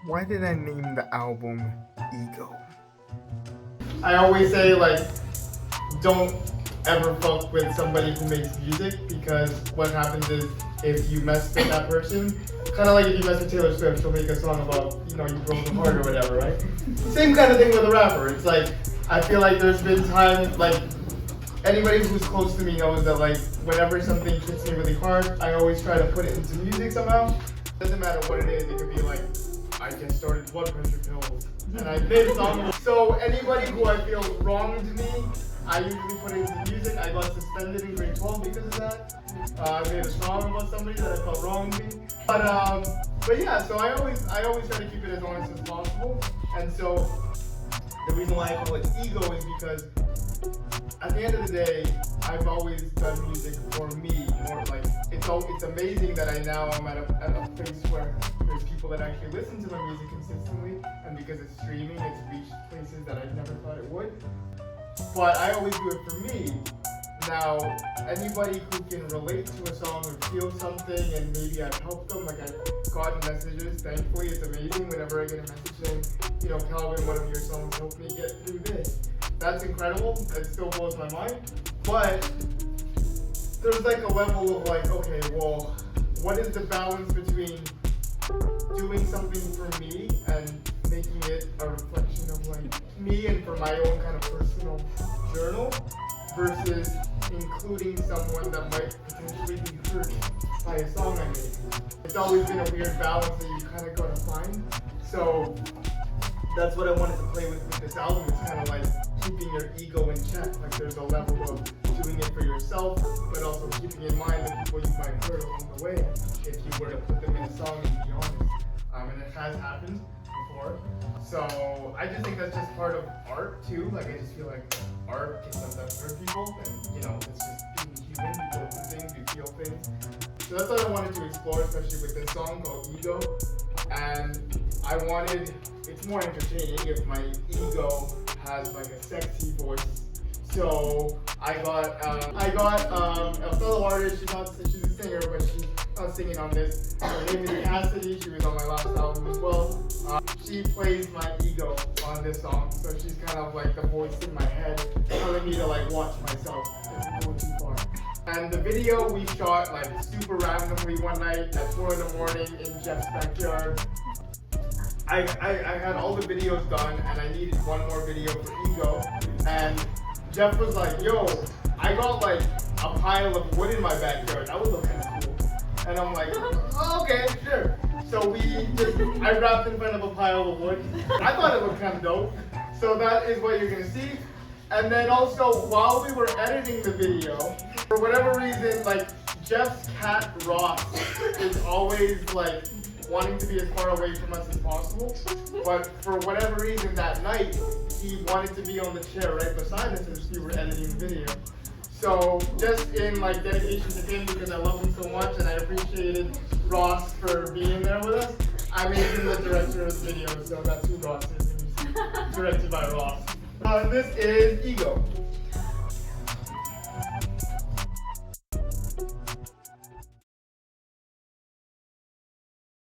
Why did I name the album Ego? I always say, like, don't ever fuck with somebody who makes music, because what happens is if you mess with that person, kind of like if you mess with Taylor Swift, she'll make a song about, you broke the heart or whatever, right? Same kind of thing with a rapper. It's like, I feel like there's been time, like, anybody who's close to me knows that, like, whenever something hits me really hard, I always try to put it into music somehow. Doesn't matter what it is, it could be like, I just started blood pressure pills, and I made a song. So anybody who I feel wronged me, I usually put it into music. I got suspended in grade 12 because of that. I made a song about somebody that I felt wronged me. But yeah, so I always try to keep it as honest as possible. And so the reason why I call it Ego is because at the end of the day, I've always done music for me. More like it's amazing that I now am at a place where there's people that actually listen to my music consistently, and because it's streaming, it's reached places that I never thought it would. But I always do it for me. Now, anybody who can relate to a song or feel something, and maybe I've helped them, like I've gotten messages, thankfully it's amazing whenever I get a message saying, Calvin, one of your songs helped me get through this. That's incredible, it still blows my mind. But there's like a level of like, okay, well, what is the balance between doing something for me and making it a reflection of like me and for my own kind of personal journal, versus including someone that might potentially be hurt by a song I made. It's always been a weird balance that you kind of gotta find. So that's what I wanted to play with this album. It's kind of like keeping your ego in check. Like there's a level of doing it for yourself, but also keeping in mind the people you might hurt along the way if you were to put them in a song and be honest. And it has happened before. So I just think that's just part of art too. Like I just feel like art can sometimes hurt people, and it's just being human. You go through things, you feel things. So that's what I wanted to explore, especially with this song called Ego. And it's more entertaining if my ego has like a sexy voice. So I got a fellow artist. She's a singer, but she's not singing on this. Her name is Cassidy. She was on my last album as well. She plays my ego on this song, so she's kind of like the voice in my head, telling me to like watch myself if go too far. And the video we shot like super randomly one night at 4 in the morning in Jeff's backyard. I had all the videos done, and I needed one more video for Ego. And Jeff was like, yo, I got like a pile of wood in my backyard. That would look kind of cool. And I'm like, oh, okay, sure. So I rapped in front of a pile of wood. I thought it looked kind of dope. So that is what you're gonna see. And then also, while we were editing the video, for whatever reason, like Jeff's cat Ross is always like wanting to be as far away from us as possible. But for whatever reason that night, he wanted to be on the chair right beside us as we were editing the video. So just in like dedication to him, because I love him so much and I appreciated Ross for being there with us, I made him the director of the video. So that's who Ross is. Directed by Ross. This is Ego.